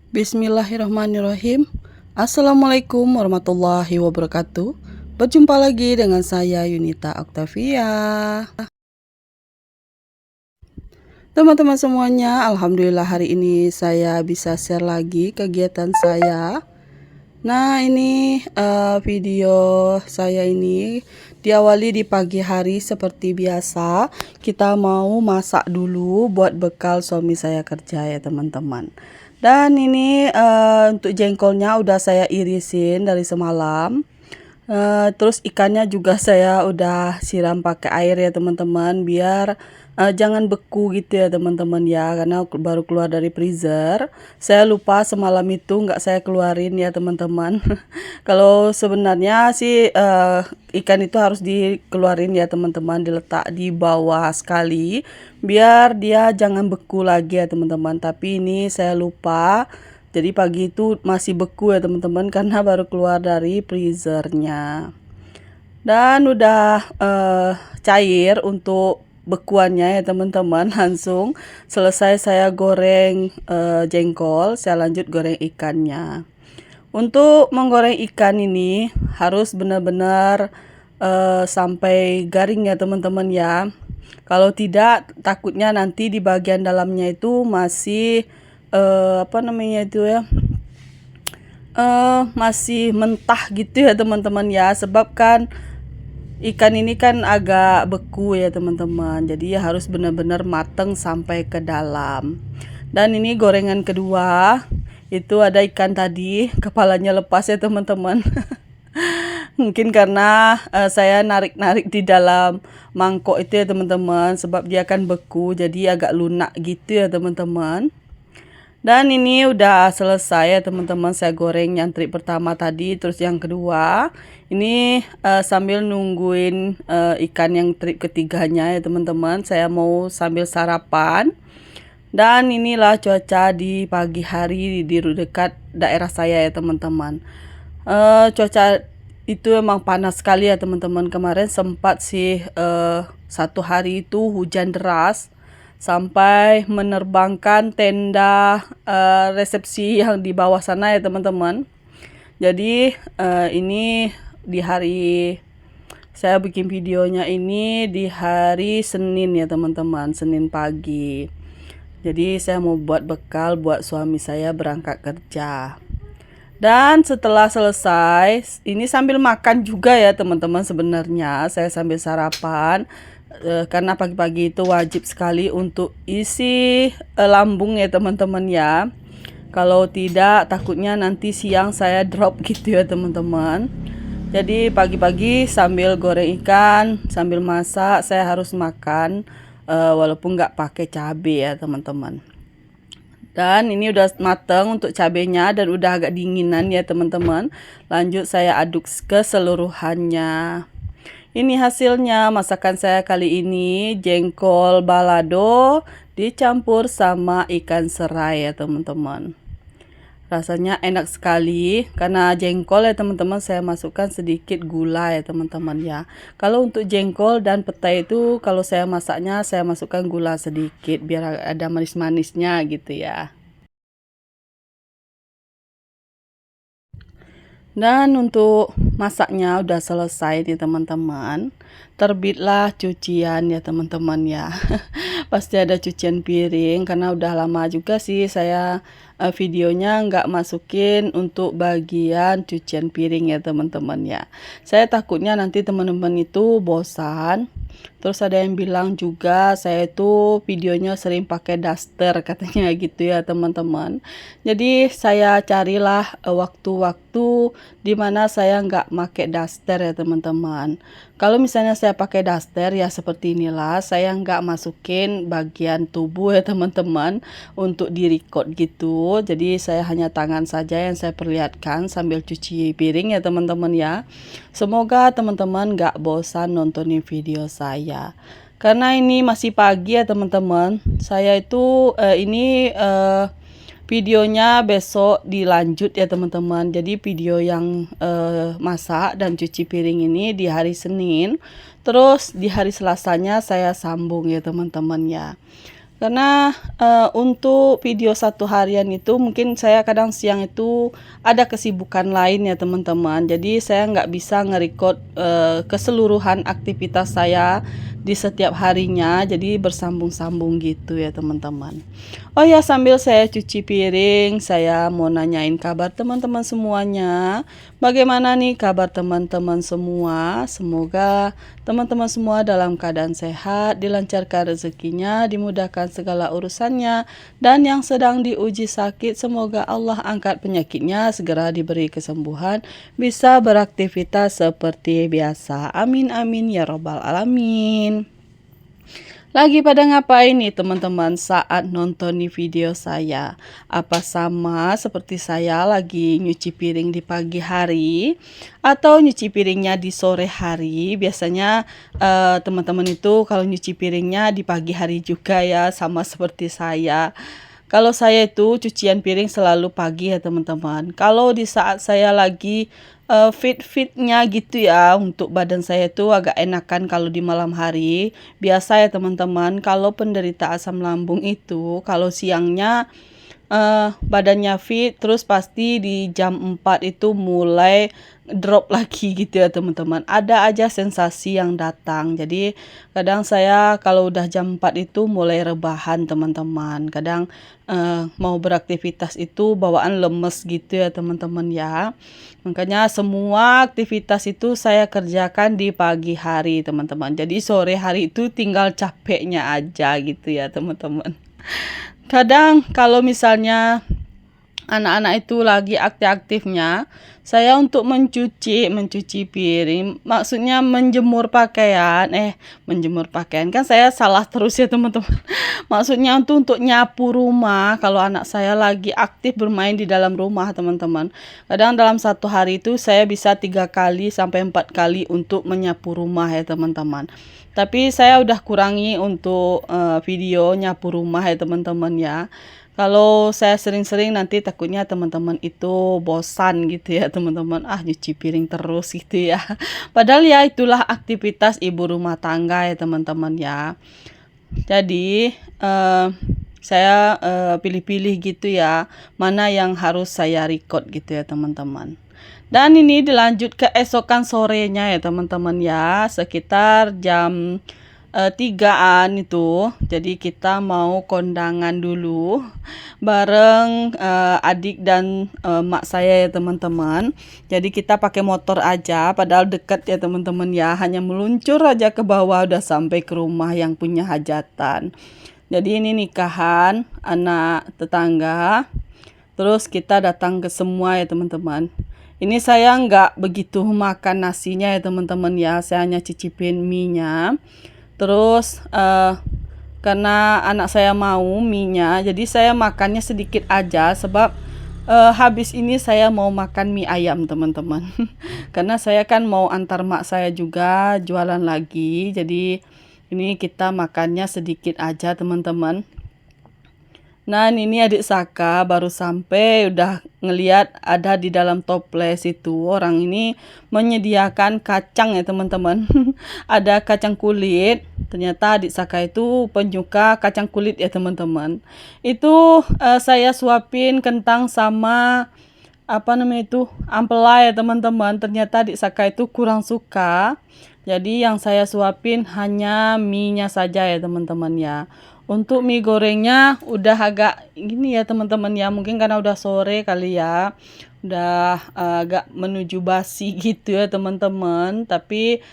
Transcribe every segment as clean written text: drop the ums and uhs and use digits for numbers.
Bismillahirrahmanirrahim. Assalamualaikum warahmatullahi wabarakatuh. Berjumpa lagi dengan saya Yunita Octavia. Teman-teman semuanya, alhamdulillah hari ini saya bisa share lagi kegiatan saya. Nah, ini video saya ini diawali di pagi hari seperti biasa. Kita mau masak dulu buat bekal suami saya kerja ya teman-teman. Dan ini untuk jengkolnya udah saya irisin dari semalam. Terus ikannya juga saya udah siram pakai air ya teman-teman, biar jangan beku gitu ya teman-teman ya, karena baru keluar dari freezer. Saya lupa semalam itu nggak saya keluarin ya teman-teman. Kalau sebenarnya sih ikan itu harus dikeluarin ya teman-teman, diletak di bawah sekali biar dia jangan beku lagi ya teman-teman. Tapi ini saya lupa. Jadi pagi itu masih beku ya teman-teman, karena baru keluar dari freezernya. Dan udah cair untuk bekuannya ya teman-teman. Langsung selesai saya goreng jengkol, saya lanjut goreng ikannya. Untuk menggoreng ikan ini harus benar-benar sampai garing ya teman-teman ya. Kalau tidak, takutnya nanti di bagian dalamnya itu masih apa namanya itu ya, masih mentah gitu ya teman-teman ya, sebab kan ikan ini kan agak beku ya teman-teman, jadi ya harus benar-benar mateng sampai ke dalam. Dan ini gorengan kedua, itu ada ikan tadi kepalanya lepas ya teman-teman. Mungkin karena saya narik-narik di dalam mangkok itu ya teman-teman, sebab dia kan beku jadi agak lunak gitu ya teman-teman. Dan ini udah selesai ya teman-teman, saya goreng yang trik pertama tadi, terus yang kedua ini sambil nungguin ikan yang trik ketiganya ya teman-teman, saya mau sambil sarapan. Dan inilah cuaca di pagi hari di dekat daerah saya ya teman-teman. Cuaca itu emang panas sekali ya teman-teman. Kemarin sempat sih satu hari itu hujan deras sampai menerbangkan tenda resepsi yang di bawah sana ya teman-teman. Jadi ini di hari saya bikin videonya ini di hari Senin ya teman-teman, Senin pagi. Jadi saya mau buat bekal buat suami saya berangkat kerja. Dan setelah selesai, ini sambil makan juga ya teman-teman, sebenarnya saya sambil sarapan. Karena pagi-pagi itu wajib sekali untuk isi lambung ya teman-teman ya. Kalau tidak takutnya nanti siang saya drop gitu ya teman-teman. Jadi pagi-pagi sambil goreng ikan, sambil masak, saya harus makan walaupun nggak pakai cabai ya teman-teman. Dan ini udah mateng untuk cabenya dan udah agak dinginan ya teman-teman. Lanjut saya aduk keseluruhannya. Ini hasilnya masakan saya kali ini, jengkol balado dicampur sama ikan serai ya teman-teman. Rasanya enak sekali, karena jengkol ya teman-teman saya masukkan sedikit gula ya teman-teman ya. Kalau untuk jengkol dan petai itu kalau saya masaknya saya masukkan gula sedikit biar ada manis-manisnya gitu ya. Dan untuk masaknya udah selesai nih teman-teman. Terbitlah cucian ya teman-teman ya. Pasti ada cucian piring karena udah lama juga sih saya videonya nggak masukin untuk bagian cucian piring ya teman-teman ya. Saya takutnya nanti teman-teman itu bosan. Terus ada yang bilang juga saya itu videonya sering pakai daster katanya gitu ya teman-teman. Jadi saya carilah waktu-waktu dimana saya nggak pakai daster ya teman-teman. Kalau misalnya saya pakai daster ya seperti inilah, saya nggak masukin bagian tubuh ya teman-teman untuk di record gitu. Jadi saya hanya tangan saja yang saya perlihatkan sambil cuci piring ya teman-teman ya. Semoga teman-teman nggak bosan nontonin video saya. Karena ini masih pagi ya teman-teman. Saya itu ini videonya besok dilanjut ya teman-teman. Jadi video yang masak dan cuci piring ini di hari Senin. Terus di hari Selasanya saya sambung ya teman-teman ya. Karena untuk video satu harian itu mungkin saya kadang siang itu ada kesibukan lain ya teman-teman. Jadi saya nggak bisa nge-record keseluruhan aktivitas saya di setiap harinya. Jadi bersambung-sambung gitu ya teman-teman. Oh ya, sambil saya cuci piring, saya mau nanyain kabar teman-teman semuanya. Bagaimana nih kabar teman-teman semua? Semoga teman-teman semua dalam keadaan sehat, dilancarkan rezekinya, dimudahkan segala urusannya, dan yang sedang diuji sakit, semoga Allah angkat penyakitnya, segera diberi kesembuhan, bisa beraktivitas seperti biasa. Amin amin ya robbal alamin. Lagi pada ngapain nih teman-teman saat nonton nih video saya? Apa sama seperti saya lagi nyuci piring di pagi hari atau nyuci piringnya di sore hari? Biasanya teman-teman itu kalau nyuci piringnya di pagi hari juga ya, sama seperti saya. Kalau saya itu cucian piring selalu pagi ya teman-teman. Kalau di saat saya lagi fit-fitnya gitu ya, untuk badan saya itu agak enakan kalau di malam hari. Biasa ya teman-teman, kalau penderita asam lambung itu kalau siangnya badannya fit, terus pasti di jam 4 itu mulai drop lagi gitu ya teman-teman. Ada aja sensasi yang datang. Jadi kadang saya kalau udah jam 4 itu mulai rebahan teman-teman. Kadang mau beraktivitas itu bawaan lemes gitu ya teman-teman ya. Makanya semua aktivitas itu saya kerjakan di pagi hari teman-teman. Jadi sore hari itu tinggal capeknya aja gitu ya teman-teman. Kadang kalau misalnya anak-anak itu lagi aktif-aktifnya, saya untuk mencuci piring, maksudnya menjemur pakaian kan saya salah terus ya teman-teman. Maksudnya untuk nyapu rumah, kalau anak saya lagi aktif bermain di dalam rumah teman-teman. Kadang dalam satu hari itu saya bisa 3 kali sampai 4 kali untuk menyapu rumah ya teman-teman. Tapi saya udah kurangi untuk video nyapu rumah ya teman-teman ya. Kalau saya sering-sering nanti takutnya teman-teman itu bosan gitu ya teman-teman. Ah, nyuci piring terus gitu ya. Padahal ya itulah aktivitas ibu rumah tangga ya teman-teman ya. Jadi saya pilih-pilih gitu ya, mana yang harus saya record gitu ya teman-teman. Dan ini dilanjut ke esokan sorenya ya teman-teman ya, sekitar jam 3-an itu. Jadi kita mau kondangan dulu bareng adik dan mak saya ya teman-teman. Jadi kita pakai motor aja, padahal dekat ya teman-teman ya, hanya meluncur aja ke bawah udah sampai ke rumah yang punya hajatan. Jadi ini nikahan anak tetangga. Terus kita datang ke semua ya teman-teman. Ini saya nggak begitu makan nasinya ya teman-teman ya. Saya hanya cicipin mie-nya. Terus karena anak saya mau mie-nya, jadi saya makannya sedikit aja sebab habis ini saya mau makan mie ayam teman-teman. Karena saya kan mau antar mak saya juga jualan lagi. Jadi ini kita makannya sedikit aja teman-teman. Nah, ini adik Saka baru sampai udah ngeliat ada di dalam toples itu. Orang ini menyediakan kacang ya teman-teman. Ada kacang kulit. Ternyata adik Saka itu penyuka kacang kulit ya teman-teman. Itu saya suapin kentang sama apa namanya itu ampela ya teman-teman. Ternyata adik Saka itu kurang suka. Jadi yang saya suapin hanya mie-nya saja ya teman-teman ya. Untuk mie gorengnya udah agak gini ya teman-teman ya, mungkin karena udah sore kali ya, udah agak menuju basi gitu ya teman-teman. Tapi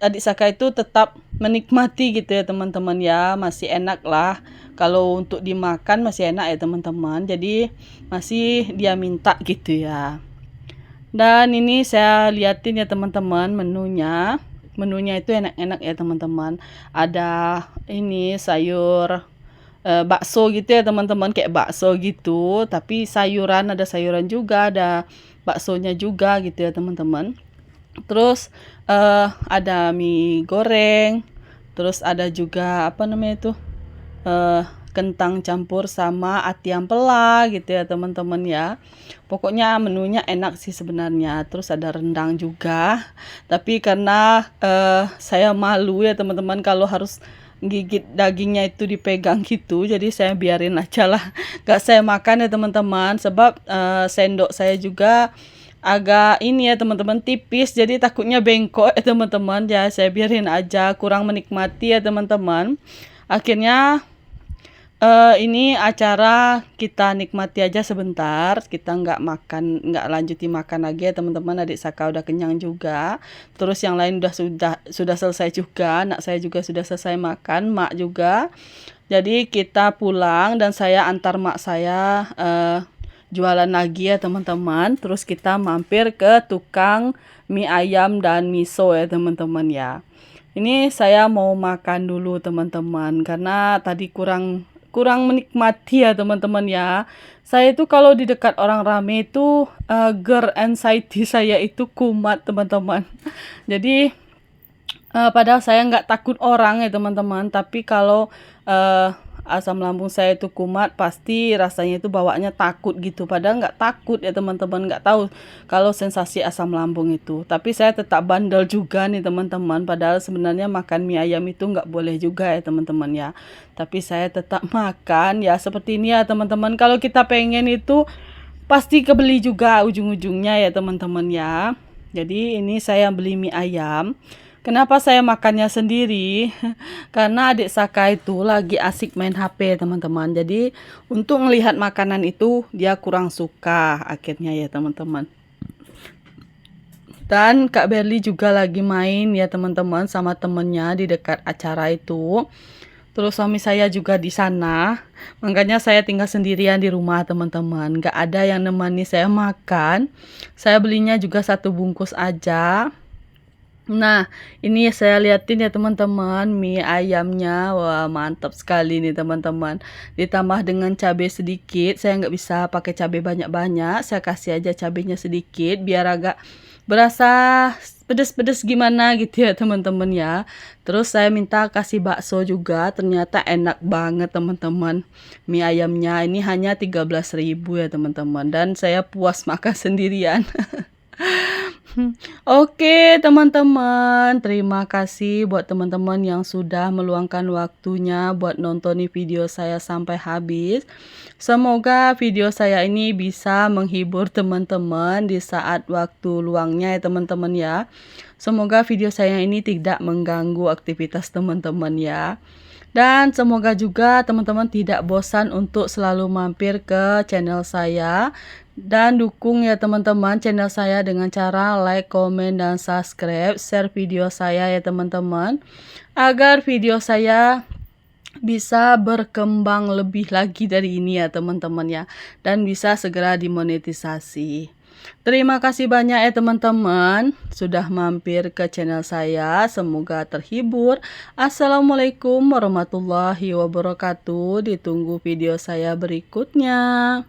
adik Saka itu tetap menikmati gitu ya teman-teman ya, masih enak lah. Kalau untuk dimakan masih enak ya teman-teman, jadi masih dia minta gitu ya. Dan ini saya liatin ya teman-teman menunya. Menunya itu enak-enak ya teman-teman. Ada ini sayur bakso gitu ya teman-teman, kayak bakso gitu, tapi sayuran, ada sayuran juga, ada baksonya juga gitu ya teman-teman. Terus ada mie goreng, terus ada juga apa namanya itu kentang campur sama ati ampela gitu ya teman-teman ya. Pokoknya menunya enak sih sebenarnya. Terus ada rendang juga. Tapi karena saya malu ya teman-teman kalau harus gigit dagingnya itu dipegang gitu, jadi saya biarin aja lah, gak saya makan ya teman-teman, sebab sendok saya juga agak ini ya teman-teman, tipis, jadi takutnya bengkok ya teman-teman, ya saya biarin aja, kurang menikmati ya teman-teman. Akhirnya ini acara kita nikmati aja sebentar, kita nggak lanjuti makan lagi ya teman-teman. Adik Saka udah kenyang juga, terus yang lain sudah selesai juga, anak saya juga sudah selesai makan, mak juga. Jadi kita pulang dan saya antar mak saya jualan lagi ya teman-teman. Terus kita mampir ke tukang mie ayam dan miso ya teman-teman ya. Ini saya mau makan dulu teman-teman, karena tadi kurang menikmati ya teman-teman ya. Saya itu kalau di dekat orang rame itu GERD anxiety saya itu kumat teman-teman. Jadi padahal saya nggak takut orang ya teman-teman, tapi kalau asam lambung saya itu kumat, pasti rasanya itu bawaannya takut gitu. Padahal nggak takut ya teman-teman, nggak tahu kalau sensasi asam lambung itu. Tapi saya tetap bandel juga nih teman-teman. Padahal sebenarnya makan mie ayam itu nggak boleh juga ya teman-teman ya. Tapi saya tetap makan ya, seperti ini ya teman-teman. Kalau kita pengen itu pasti kebeli juga ujung-ujungnya ya teman-teman ya. Jadi ini saya beli mie ayam. Kenapa saya makannya sendiri? Karena adik Saka itu lagi asik main HP teman-teman. Jadi untuk melihat makanan itu dia kurang suka akhirnya ya teman-teman. Dan Kak Berli juga lagi main ya teman-teman sama temennya di dekat acara itu. Terus suami saya juga di sana. Makanya saya tinggal sendirian di rumah teman-teman. Gak ada yang nemani saya makan. Saya belinya juga 1 bungkus aja. Nah, ini saya liatin ya teman-teman, mie ayamnya, wah mantap sekali nih teman-teman. Ditambah dengan cabai sedikit, saya nggak bisa pakai cabai banyak-banyak, saya kasih aja cabainya sedikit, biar agak berasa pedes-pedes gimana gitu ya teman-teman ya. Terus saya minta kasih bakso juga, ternyata enak banget teman-teman. Mie ayamnya ini hanya 13.000 ya teman-teman, dan saya puas makan sendirian. Oke teman-teman, terima kasih buat teman-teman yang sudah meluangkan waktunya buat nonton video saya sampai habis. Semoga video saya ini bisa menghibur teman-teman di saat waktu luangnya ya teman-teman ya. Semoga video saya ini tidak mengganggu aktivitas teman-teman ya. Dan semoga juga teman-teman tidak bosan untuk selalu mampir ke channel saya. Dan dukung ya teman-teman channel saya dengan cara like, komen, dan subscribe. Share video saya ya teman-teman, agar video saya bisa berkembang lebih lagi dari ini ya teman-teman ya. Dan bisa segera dimonetisasi. Terima kasih banyak ya teman-teman sudah mampir ke channel saya. Semoga terhibur. Assalamualaikum warahmatullahi wabarakatuh. Ditunggu video saya berikutnya.